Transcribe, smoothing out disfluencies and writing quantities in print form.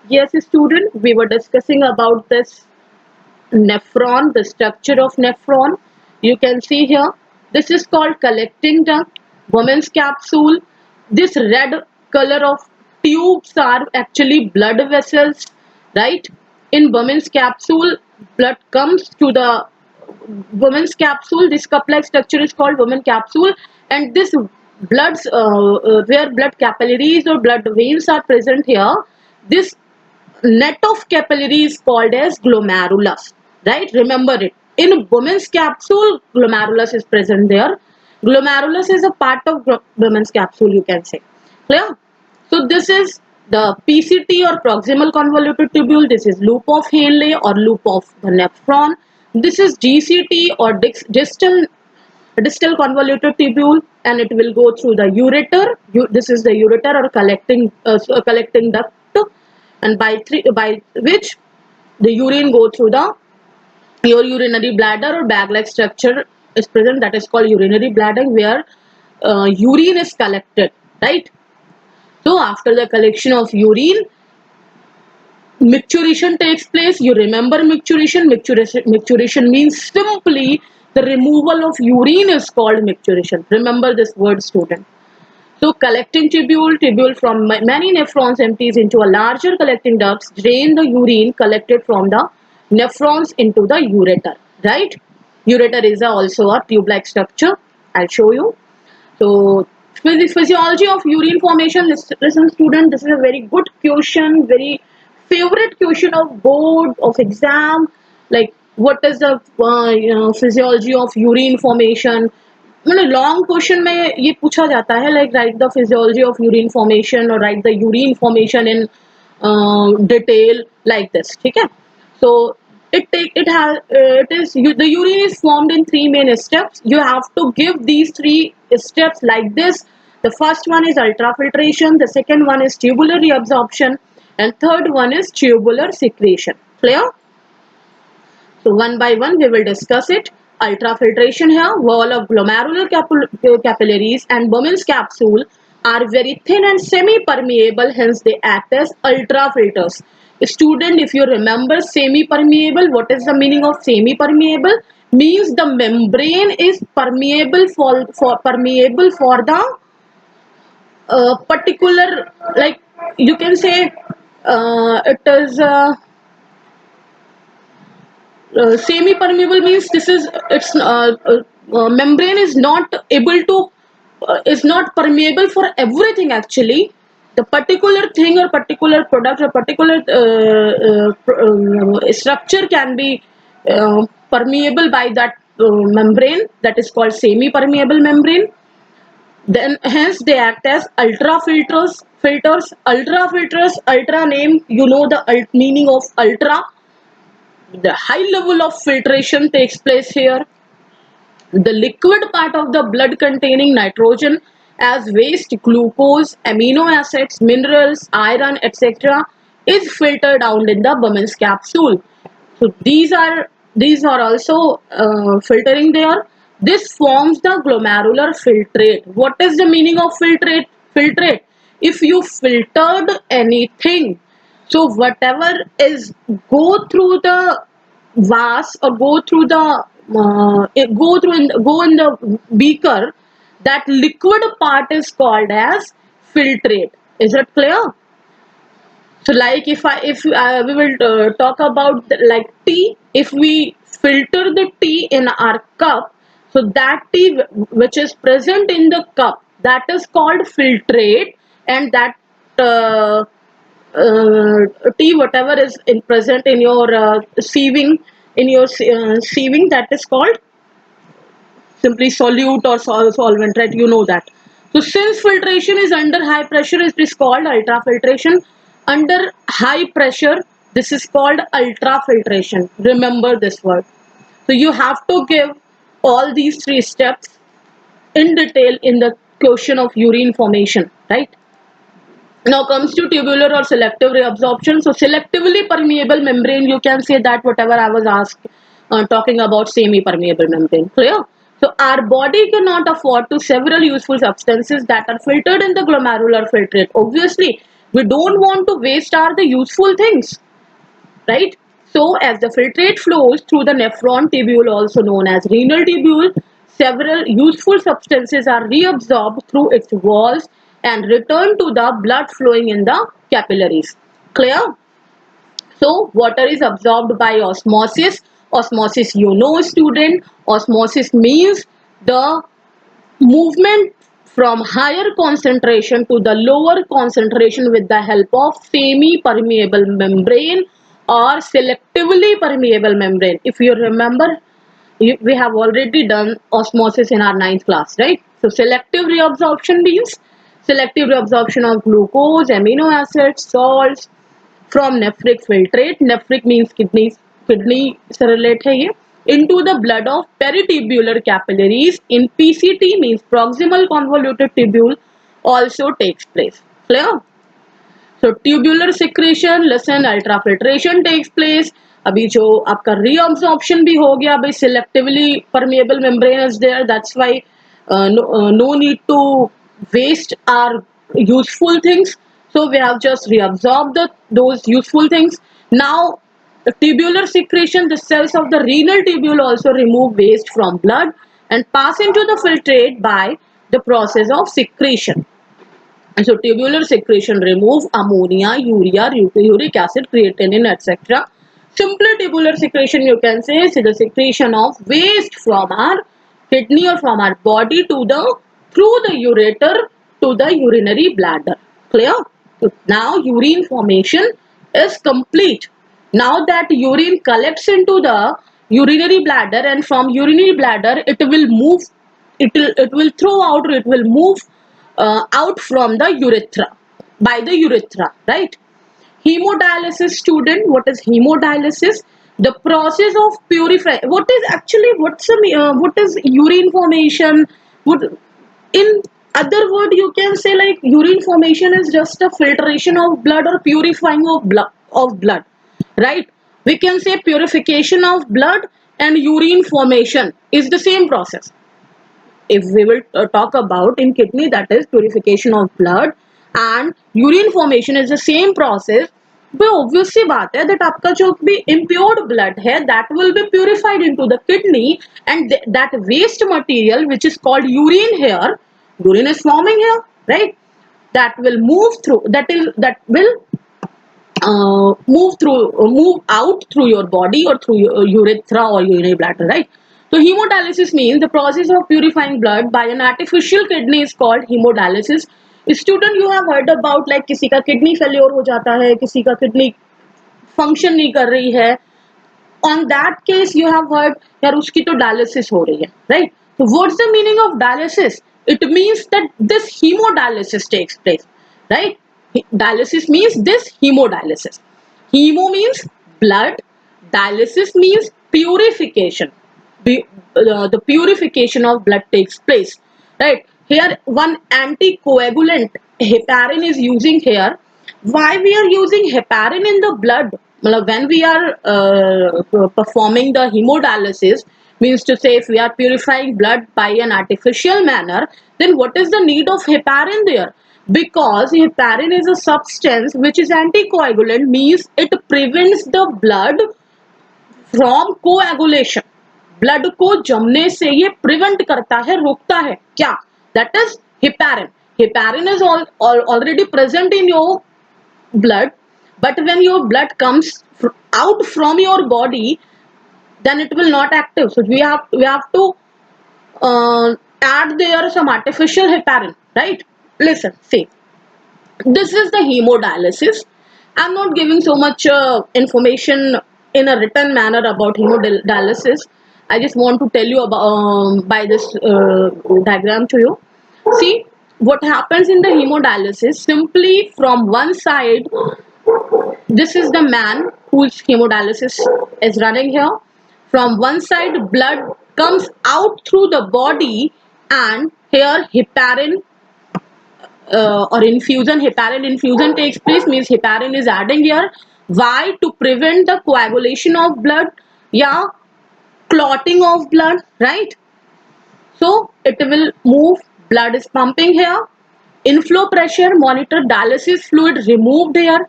Yes, student, we were discussing about this nephron, the structure of nephron. You can see here, this is called collecting duct, women's capsule. This red color of tubes are actually blood vessels, right? In women's capsule, blood comes to the women's capsule. This cup-like structure is called women capsule, and this bloods where blood capillaries or blood veins are present here. This net of capillary is called as glomerulus, right? Remember it. In women's capsule, glomerulus is present there. Glomerulus is a part of women's capsule, you can say. Clear? So this is the PCT or proximal convoluted tubule. This is loop of Henle or loop of the nephron. This is GCT or distal convoluted tubule, and it will go through the ureter. This is the ureter or collecting duct, and by which the urine go through the your urinary bladder or bag-like structure is present. That is called urinary bladder, where urine is collected, right? So after the collection of urine, micturition takes place. You remember micturition. Micturition means simply the removal of urine is called micturition. Remember this word, student. So collecting tubule from many nephrons empties into a larger collecting ducts, drain the urine collected from the nephrons into the ureter, right? Ureter is also a tube-like structure. I'll show you. So physiology of urine formation. Listen, student, this is a very good question, very favorite question of board of exam. Like, what is the physiology of urine formation? मतलब long question में ये पूछा जाता है, like write the physiology of urine formation और write the urine formation in detail like this. ठीक है. So it is the urine is formed in three main steps. You have to give these three steps like this. The first one is ultrafiltration, the second one is tubular reabsorption, and third one is tubular secretion. Clear? So one by one we will discuss it. Ultrafiltration here, wall of glomerular capillaries and Bowman's capsule are very thin and semi-permeable, hence they act as ultrafilters. Student, if you remember semi-permeable, what is the meaning of semi-permeable? Means the membrane is permeable for the particular, like you can say it is semi-permeable means this is its membrane is not able to is not permeable for everything. Actually, the particular thing or particular product or particular structure can be permeable by that membrane, that is called semi-permeable membrane. Then hence they act as ultra filters. Ultra name, you know the meaning of ultra. The high level of filtration takes place here. The liquid part of the blood containing nitrogen as waste, glucose, amino acids, minerals, iron, etc. is filtered down in the Bowman's capsule. So these are also filtering there. This forms the glomerular filtrate. What is the meaning of filtrate? Filtrate. If you filtered anything, so whatever is go through the vase or go in the beaker, that liquid part is called as filtrate. Is it clear? So like if we will talk about like tea, if we filter the tea in our cup, so that tea which is present in the cup, that is called filtrate, and that uh, tea whatever is present in your sieving, sieving, that is called simply solute or solvent, right? You know that. So since filtration is under high pressure, it is called ultrafiltration. Under high pressure, this is called ultrafiltration. Remember this word. So you have to give all these three steps in detail in the question of urine formation, right? Now comes to tubular or selective reabsorption. So selectively permeable membrane, you can say that whatever I was asked, talking about semi-permeable membrane. Clear? So our body cannot afford to several useful substances that are filtered in the glomerular filtrate. Obviously, We don't want to waste our the useful things, right? So as the filtrate flows through the nephron tubule, also known as renal tubule, several useful substances are reabsorbed through its walls and return to the blood flowing in the capillaries. Clear? So water is absorbed by osmosis. Osmosis, you know, student, osmosis means the movement from higher concentration to the lower concentration with the help of semi-permeable membrane or selectively permeable membrane. If you remember, we have already done osmosis in our ninth class, right? So selective reabsorption means selective reabsorption of glucose, amino acids, salts from nephric filtrate. Nephric means kidney से relate है ये. Into the blood of peritubular capillaries. In PCT means proximal convoluted tubule also takes place. Clear? So tubular secretion, listen, ultrafiltration takes place. अभी जो आपका reabsorption भी हो गया, भाई selectively permeable membrane is there. That's why no need to waste our useful things. So we have just reabsorbed those useful things. Now the tubular secretion, the cells of the renal tubule also remove waste from blood and pass into the filtrate by the process of secretion. And so tubular secretion remove ammonia, urea, uric acid, creatinine, etc. Simpler tubular secretion, you can say, is the secretion of waste from our kidney or from our body to the through the ureter to the urinary bladder. Clear? So now urine formation is complete. Now that urine collects into the urinary bladder, and from urinary bladder it will move, it will throw out, or it will move out from the urethra, by the urethra, right? Hemodialysis, student, what is hemodialysis? The process of purify. What is actually, what is urine formation? What, in other word, you can say like urine formation is just a filtration of blood or purifying of blood, right? We can say purification of blood and urine formation is the same process. If we will talk about in kidney, that is purification of blood, and urine formation is the same process. वो obvious सी बात है that आपका जो भी impure blood है, that will be purified into the kidney, and that waste material which is called urine here, urine is forming here, right? That will move through, that will move out through your body or through your urethra or urinary bladder, right? So hemodialysis means the process of purifying blood by an artificial kidney is called hemodialysis. Student, you have heard about like किसी का kidney failure हो जाता है, किसी का kidney function नहीं कर रही है. On that case you have heard यार उसकी तो dialysis हो रही है, right? So what's the meaning of dialysis? It means that this hemodialysis takes place, right? Dialysis means this hemodialysis. Hemo means blood, dialysis means purification. The purification of blood takes place, right? Here one anticoagulant heparin is using here. Why we are using heparin in the blood? When we are performing the hemodialysis, means to say if we are purifying blood by an artificial manner, then what is the need of heparin there? Because heparin is a substance which is anticoagulant, means it prevents the blood from coagulation. Blood को जमने से ये prevent करता है, रोकता है क्या? That is heparin. Heparin is already present in your blood, but when your blood comes out from your body, then it will not active. So we have to add there some artificial heparin, right? Listen, see, this is the hemodialysis. I'm not giving so much information in a written manner about hemodialysis. I just want to tell you about by this diagram to you. See what happens in the hemodialysis. Simply from one side, this is the man whose hemodialysis is running here. From one side, blood comes out through the body, and here heparin or infusion, heparin infusion takes place, means heparin is adding here. Why? To prevent the coagulation of blood, yeah, clotting of blood, right? So it will move, blood is pumping here, Inflow pressure, monitor dialysis fluid removed here.